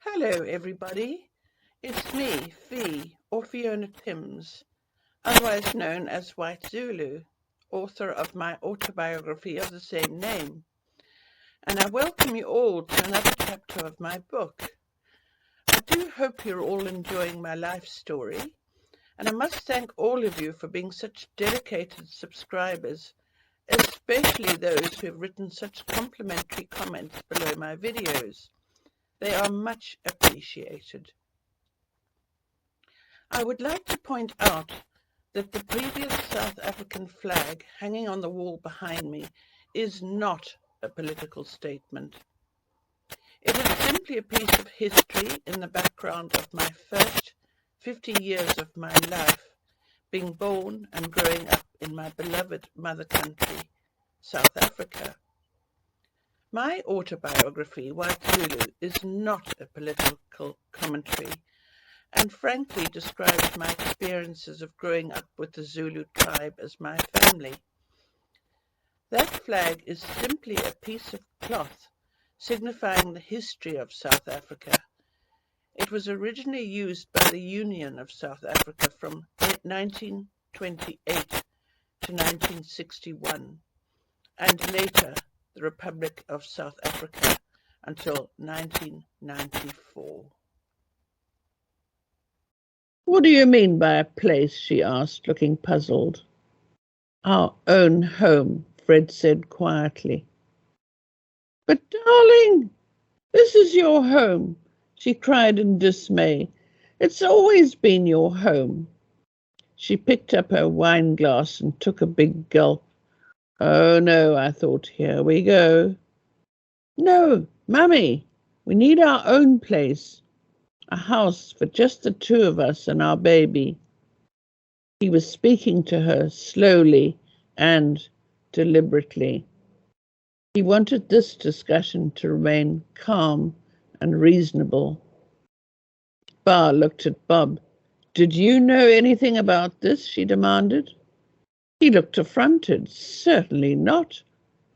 Hello everybody, it's me, Fee, or Fiona Timms, otherwise known as White Zulu, author of my autobiography of the same name, and I welcome you all to another chapter of my book. I do hope you're all enjoying my life story, and I must thank all of you for being such dedicated subscribers, especially those who have written such complimentary comments below my videos. They are much appreciated. I would like to point out that the previous South African flag hanging on the wall behind me is not a political statement. It is simply a piece of history in the background of my first 50 years of my life, being born and growing up in my beloved mother country, South Africa. My autobiography, White Zulu, is not a political commentary, and frankly describes my experiences of growing up with the Zulu tribe as my family. That flag is simply a piece of cloth signifying the history of South Africa. It was originally used by the Union of South Africa from 1928 to 1961, and later the Republic of South Africa until 1994. What do you mean by a place? She asked, looking puzzled. Our own home, Fred said quietly. But darling, this is your home, she cried in dismay. It's always been your home. She picked up her wine glass and took a big gulp. Oh no, I thought, here we go. No, Mummy, we need our own place. A house for just the two of us and our baby. He was speaking to her slowly and deliberately. He wanted this discussion to remain calm and reasonable. Bar looked at Bob. Did you know anything about this? She demanded. He looked affronted. Certainly not,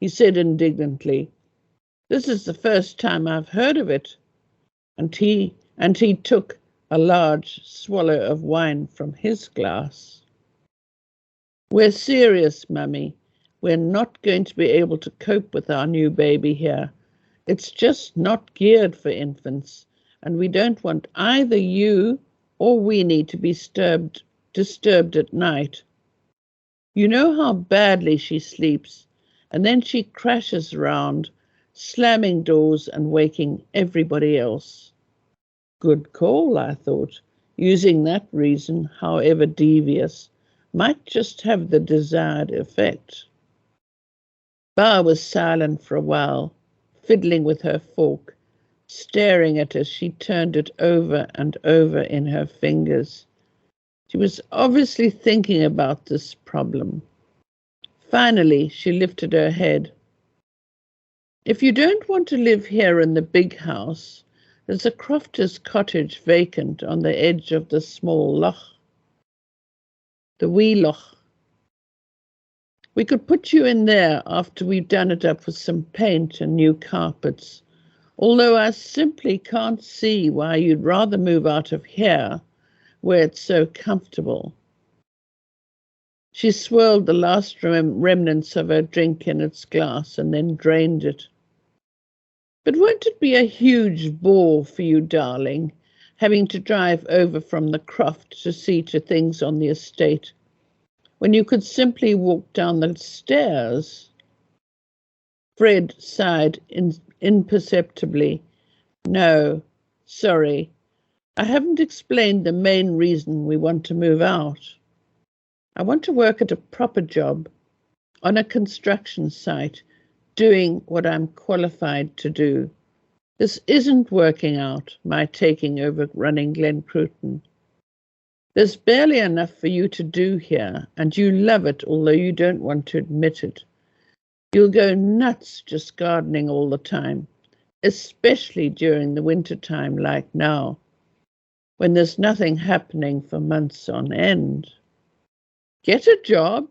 he said indignantly. This is the first time I've heard of it. And he took a large swallow of wine from his glass. We're serious, Mummy. We're not going to be able to cope with our new baby here. It's just not geared for infants, and we don't want either you or Weenie to be disturbed at night. You know how badly she sleeps, and then she crashes around, slamming doors and waking everybody else. Good call, I thought. Using that reason, however devious, might just have the desired effect. Bar was silent for a while, fiddling with her fork, staring at as she turned it over and over in her fingers. She was obviously thinking about this problem. Finally, she lifted her head. If you don't want to live here in the big house, there's a crofter's cottage vacant on the edge of the small loch, the wee loch. We could put you in there after we've done it up with some paint and new carpets, although I simply can't see why you'd rather move out of here, where it's so comfortable. She swirled the last remnants of her drink in its glass and then drained it. But won't it be a huge bore for you, darling, having to drive over from the croft to see to things on the estate, when you could simply walk down the stairs? Fred sighed imperceptibly. No, sorry. I haven't explained the main reason we want to move out. I want to work at a proper job, on a construction site, doing what I'm qualified to do. This isn't working out, my taking over running Glencruitten. There's barely enough for you to do here, and you love it, although you don't want to admit it. You'll go nuts just gardening all the time, especially during the winter time like now, when there's nothing happening for months on end. Get a job?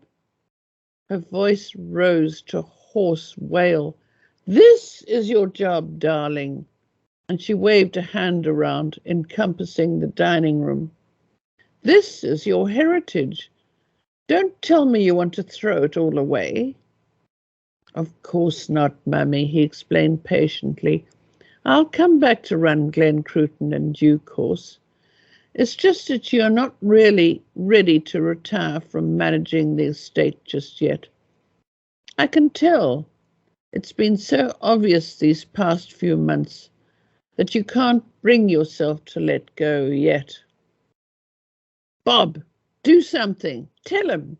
Her voice rose to a hoarse wail. This is your job, darling. and she waved a hand around, encompassing the dining room. This is your heritage. Don't tell me you want to throw it all away. Of course not, Mummy, he explained patiently. I'll come back to run Glencruitten in due course. It's just that you're not really ready to retire from managing the estate just yet. I can tell. It's been so obvious these past few months that you can't bring yourself to let go yet. Bob, do something. Tell him.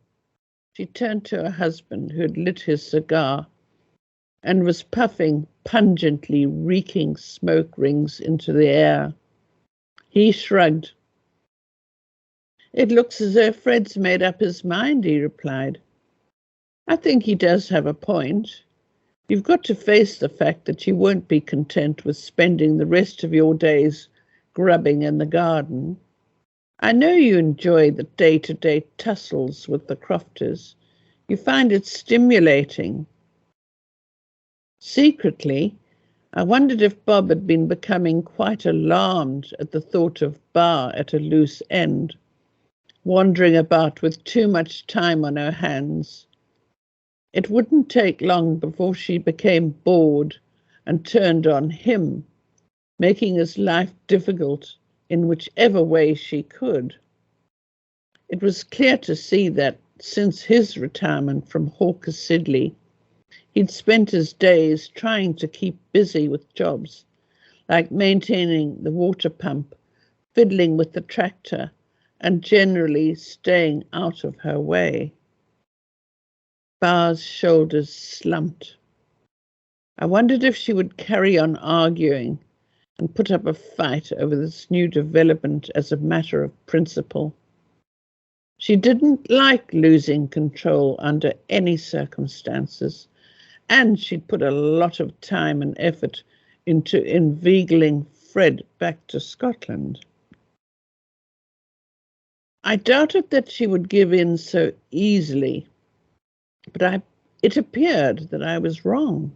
She turned to her husband, who had lit his cigar and was puffing pungently, reeking smoke rings into the air. He shrugged. It looks as though Fred's made up his mind, he replied. I think he does have a point. You've got to face the fact that you won't be content with spending the rest of your days grubbing in the garden. I know you enjoy the day-to-day tussles with the crofters. You find it stimulating. Secretly, I wondered if Bob had been becoming quite alarmed at the thought of Bar at a loose end, wandering about with too much time on her hands. It wouldn't take long before she became bored and turned on him, making his life difficult in whichever way she could. It was clear to see that since his retirement from Hawker Siddeley, he'd spent his days trying to keep busy with jobs, like maintaining the water pump, fiddling with the tractor, and generally staying out of her way. Bar's shoulders slumped. I wondered if she would carry on arguing and put up a fight over this new development as a matter of principle. She didn't like losing control under any circumstances, and she'd put a lot of time and effort into inveigling Fred back to Scotland. I doubted that she would give in so easily, but it appeared that I was wrong.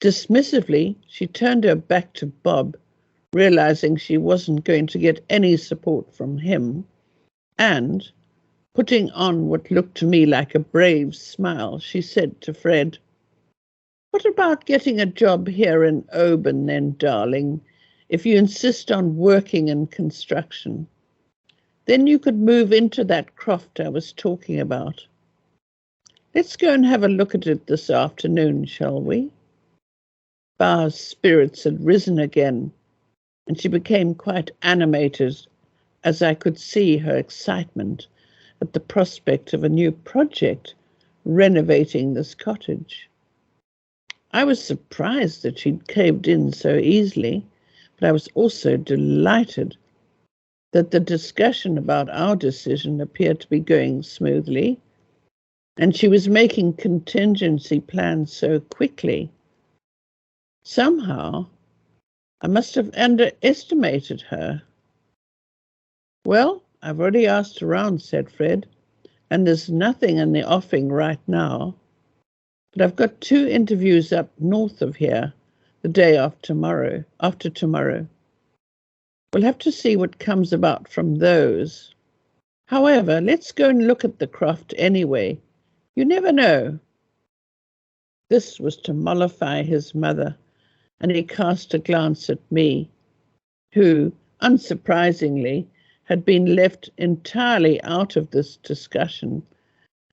Dismissively, she turned her back to Bob, realizing she wasn't going to get any support from him, and, putting on what looked to me like a brave smile, she said to Fred, What about getting a job here in Oban then, darling, if you insist on working in construction? Then you could move into that croft I was talking about. Let's go and have a look at it this afternoon, shall we? Bar's spirits had risen again, and she became quite animated as I could see her excitement at the prospect of a new project, renovating this cottage. I was surprised that she'd caved in so easily, but I was also delighted that the discussion about our decision appeared to be going smoothly, and she was making contingency plans so quickly. Somehow, I must have underestimated her. Well, I've already asked around, said Fred, and there's nothing in the offing right now. But I've got 2 interviews up north of here the day after tomorrow. We'll have to see what comes about from those. However, let's go and look at the croft anyway. You never know. This was to mollify his mother, and he cast a glance at me, who, unsurprisingly, had been left entirely out of this discussion,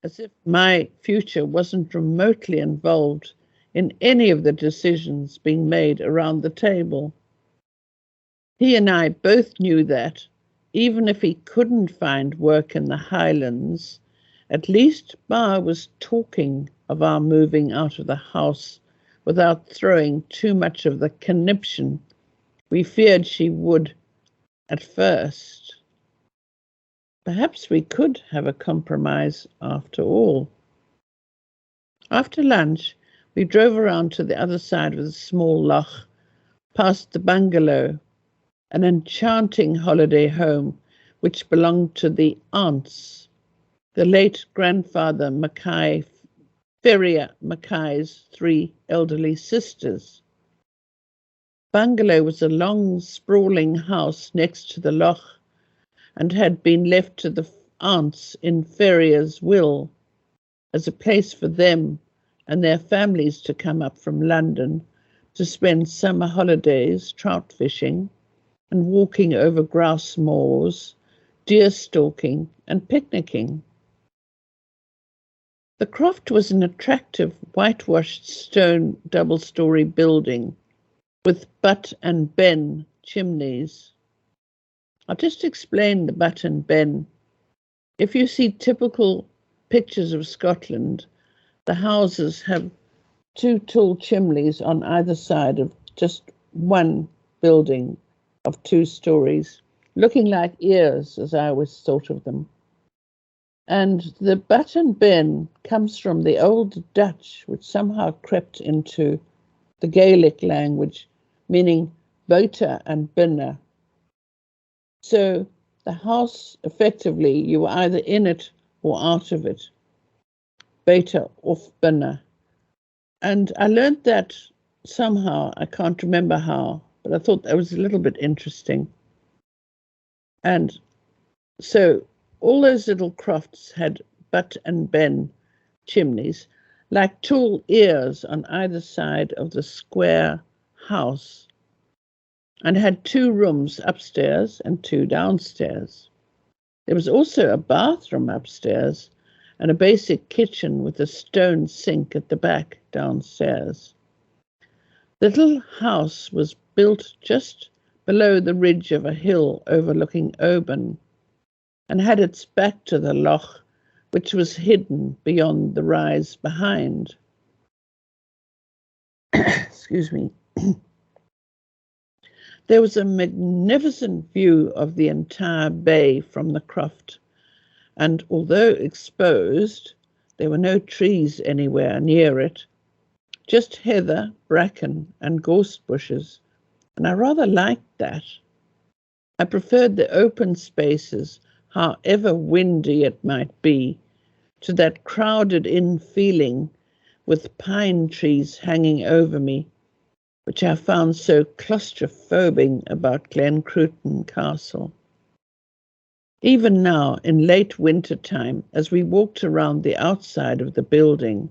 as if my future wasn't remotely involved in any of the decisions being made around the table. He and I both knew that, even if he couldn't find work in the Highlands, at least Bar was talking of our moving out of the house without throwing too much of the conniption we feared she would at first. Perhaps we could have a compromise after all. After lunch, we drove around to the other side of the small loch, past the bungalow, an enchanting holiday home which belonged to the aunts, the late grandfather Mackay, Ferrier Mackay's 3 elderly sisters. bungalow was a long, sprawling house next to the loch and had been left to the aunts in Ferrier's will as a place for them and their families to come up from London to spend summer holidays trout fishing and walking over grouse moors, deer stalking and picnicking. The croft was an attractive whitewashed stone double-storey building with butt and ben chimneys. I'll just explain the butt and ben. If you see typical pictures of Scotland, the houses have two tall chimneys on either side of just one building of 2 stories, looking like ears, as I always thought of them. And the butt and ben comes from the old Dutch, which somehow crept into the Gaelic language, meaning boter and binne. So the house, effectively, you were either in it or out of it, boter of binne. And I learned that somehow, I can't remember how, but I thought that was a little bit interesting. And so all those little crofts had butt and ben chimneys, like tall ears on either side of the square house, and had 2 rooms upstairs and 2 downstairs. There was also a bathroom upstairs and a basic kitchen with a stone sink at the back downstairs. The little house was built just below the ridge of a hill overlooking Oban and had its back to the loch, which was hidden beyond the rise behind. Excuse me. There was a magnificent view of the entire bay from the croft, and although exposed, there were no trees anywhere near it, just heather, bracken and gorse bushes, and I rather liked that. I preferred the open spaces, however windy it might be, to that crowded-in feeling with pine trees hanging over me, which I found so claustrophobic about Glencruitten Castle. Even now, in late winter time, as we walked around the outside of the building,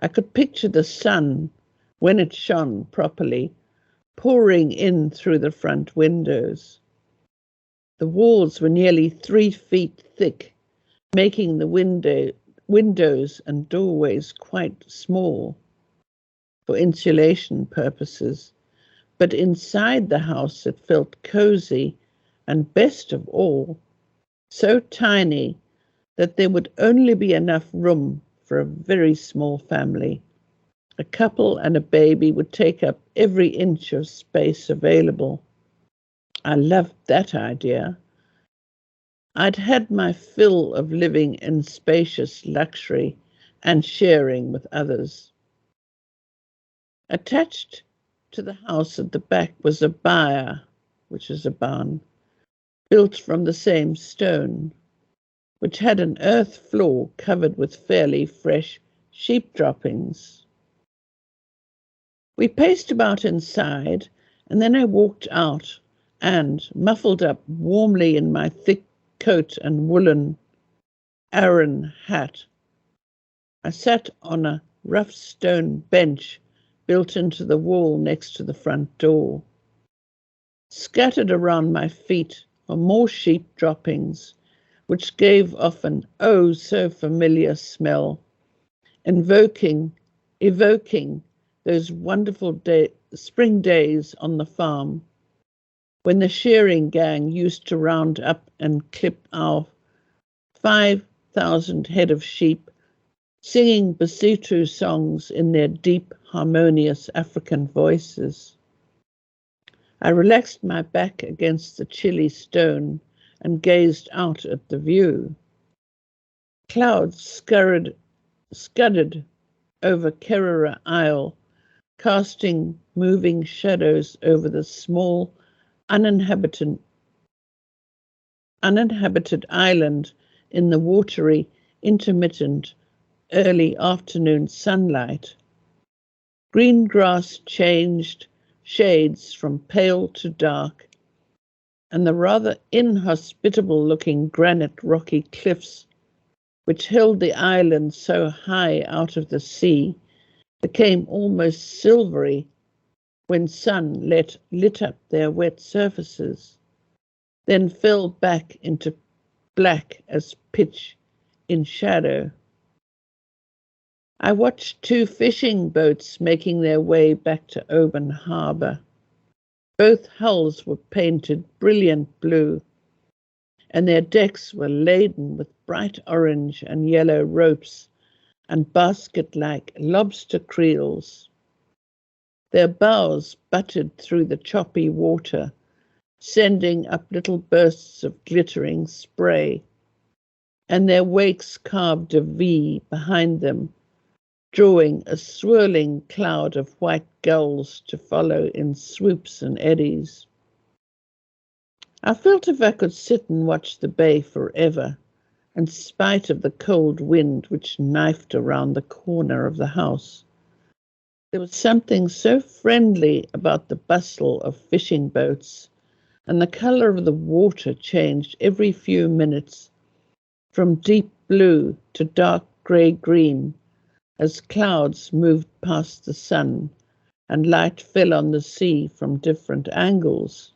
I could picture the sun, when it shone properly, pouring in through the front windows. The walls were nearly 3 feet thick, making the windows and doorways quite small for insulation purposes, but inside the house it felt cozy and, best of all, so tiny that there would only be enough room for a very small family. A couple and a baby would take up every inch of space available. I loved that idea. I'd had my fill of living in spacious luxury and sharing with others. Attached to the house at the back was a byre, which is a barn, built from the same stone, which had an earth floor covered with fairly fresh sheep droppings. We paced about inside, and then I walked out and, muffled up warmly in my thick coat and woolen Aran hat, I sat on a rough stone bench built into the wall next to the front door. Scattered around my feet were more sheep droppings, which gave off an oh so familiar smell, evoking those wonderful spring days on the farm, when the shearing gang used to round up and clip our 5,000 head of sheep, singing Basotho songs in their deep, harmonious African voices. I relaxed my back against the chilly stone and gazed out at the view. Clouds scudded over Kerrera Isle, casting moving shadows over the small, uninhabited island in the watery, intermittent, early afternoon sunlight. Green grass changed shades from pale to dark, and the rather inhospitable-looking granite rocky cliffs which held the island so high out of the sea became almost silvery when sun lit up their wet surfaces, then fell back into black as pitch in shadow. I watched 2 fishing boats making their way back to Oban harbour. Both hulls were painted brilliant blue, and their decks were laden with bright orange and yellow ropes and basket-like lobster creels. Their bows butted through the choppy water, sending up little bursts of glittering spray, and their wakes carved a V behind them, drawing a swirling cloud of white gulls to follow in swoops and eddies. I felt if I could sit and watch the bay forever, in spite of the cold wind which knifed around the corner of the house. There was something so friendly about the bustle of fishing boats, and the colour of the water changed every few minutes from deep blue to dark grey-green as clouds moved past the sun and light fell on the sea from different angles.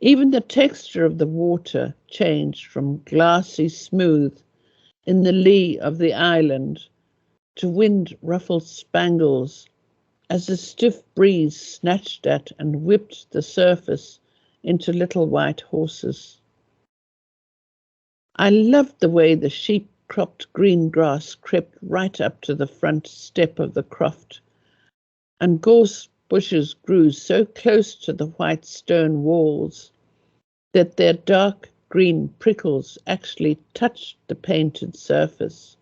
Even the texture of the water changed from glassy smooth in the lee of the island to wind-ruffled spangles as a stiff breeze snatched at and whipped the surface into little white horses. I loved the way the sheep-cropped green grass crept right up to the front step of the croft, and gorse bushes grew so close to the white stone walls that their dark green prickles actually touched the painted surface,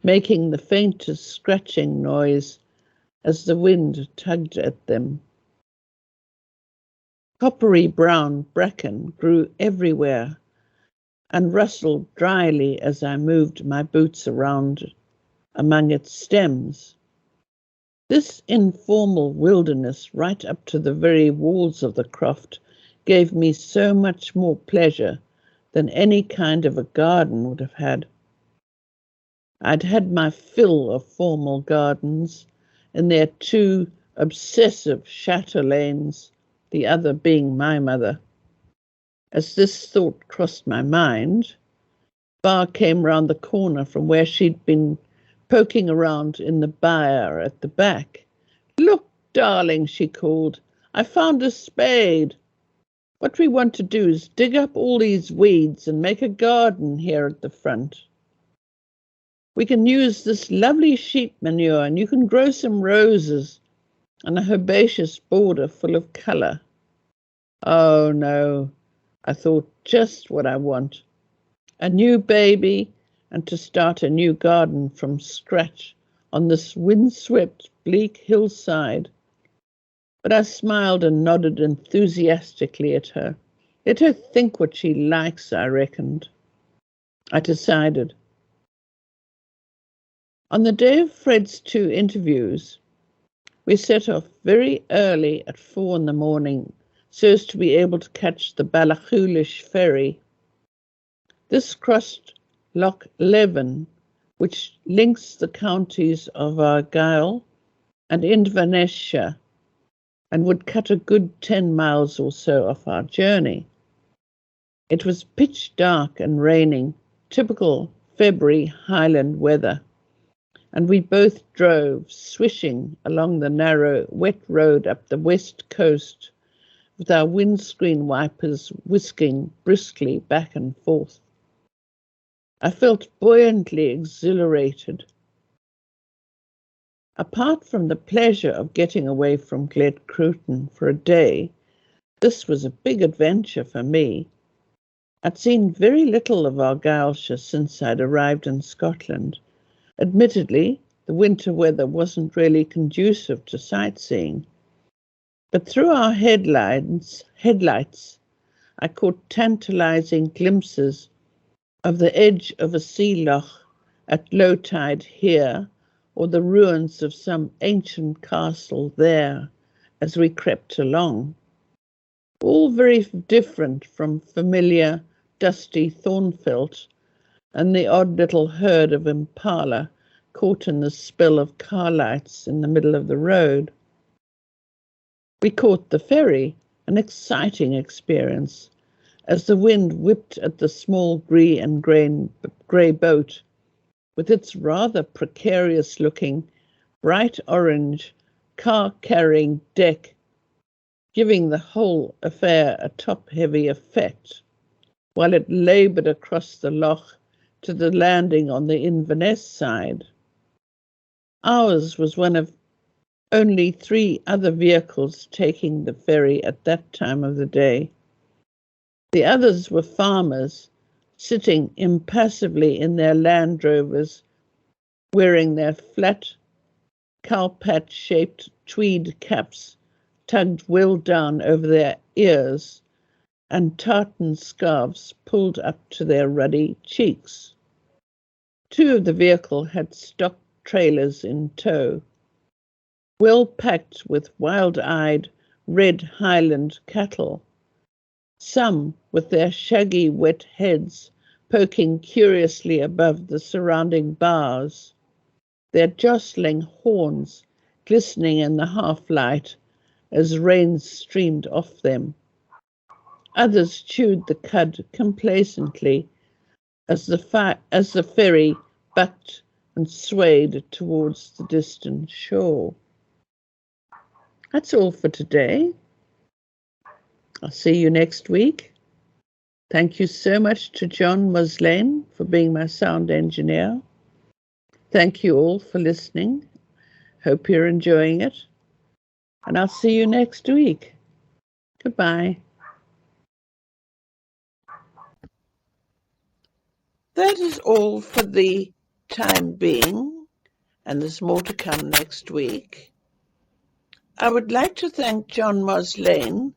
making the faintest scratching noise as the wind tugged at them. Coppery brown bracken grew everywhere and rustled dryly as I moved my boots around among its stems. This informal wilderness right up to the very walls of the croft gave me so much more pleasure than any kind of a garden would have had. I'd had my fill of formal gardens and their 2 obsessive chatelaines, the other being my mother. As this thought crossed my mind, Bar came round the corner from where she'd been poking around in the byre at the back. "Look, darling," she called, "I found a spade. What we want to do is dig up all these weeds and make a garden here at the front. We can use this lovely sheep manure, and you can grow some roses and a herbaceous border full of colour." Oh no, I thought, just what I want. A new baby and to start a new garden from scratch on this windswept, bleak hillside. But I smiled and nodded enthusiastically at her. Let her think what she likes, I reckoned. I decided. On the day of Fred's 2 interviews, we set off very early at 4 in the morning so as to be able to catch the Ballachulish ferry. This crossed Loch Leven, which links the counties of Argyll and Inverness, and would cut a good 10 miles or so off our journey. It was pitch dark and raining, typical February Highland weather, and we both drove, swishing along the narrow, wet road up the west coast, with our windscreen wipers whisking briskly back and forth. I felt buoyantly exhilarated. Apart from the pleasure of getting away from Glencruitten for a day, this was a big adventure for me. I'd seen very little of Argyllshire since I'd arrived in Scotland. Admittedly, the winter weather wasn't really conducive to sightseeing, but through our headlights, I caught tantalizing glimpses of the edge of a sea loch at low tide here, or the ruins of some ancient castle there, as we crept along, all very different from familiar dusty Thornfelt and the odd little herd of impala caught in the spill of car lights in the middle of the road. We caught the ferry, an exciting experience, as the wind whipped at the small grey boat with its rather precarious-looking, bright orange, car-carrying deck, giving the whole affair a top-heavy effect, while it laboured across the loch to the landing on the Inverness side. Ours was one of only 3 other vehicles taking the ferry at that time of the day. The others were farmers sitting impassively in their Land Rovers, wearing their flat, cowpat-shaped tweed caps tugged well down over their ears and tartan scarves pulled up to their ruddy cheeks. 2 of the vehicle had stock trailers in tow, well packed with wild-eyed red Highland cattle, some with their shaggy wet heads poking curiously above the surrounding boughs, their jostling horns glistening in the half-light as rain streamed off them. Others chewed the cud complacently as the ferry bucked and swayed towards the distant shore. That's all for today. I'll see you next week. Thank you so much to John Muslane for being my sound engineer. Thank you all for listening. Hope you're enjoying it. And I'll see you next week. Goodbye. That is all for the time being, and there's more to come next week. I would like to thank John Muslane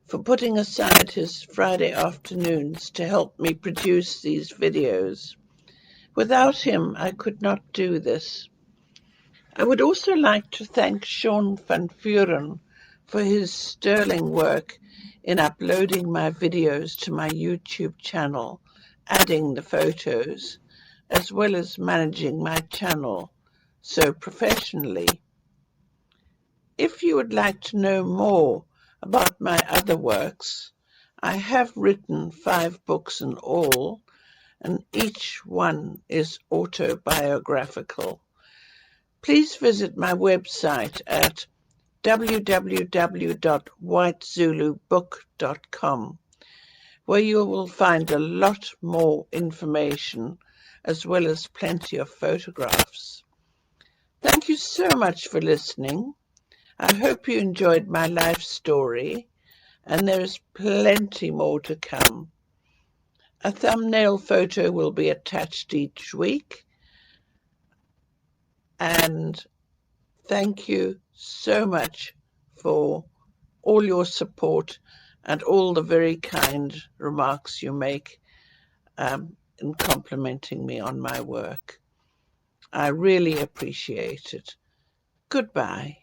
for putting aside his Friday afternoons to help me produce these videos. Without him, I could not do this. I would also like to thank Sean van Vuren for his sterling work in uploading my videos to my YouTube channel, adding the photos, as well as managing my channel so professionally. If you would like to know more about my other works, I have written 5 books in all, and each one is autobiographical. Please visit my website at www.whitezulubook.com, where you will find a lot more information as well as plenty of photographs. Thank you so much for listening. I hope you enjoyed my life story, and there is plenty more to come. A thumbnail photo will be attached each week, and thank you so much for all your support and all the very kind remarks you make in complimenting me on my work. I really appreciate it. Goodbye.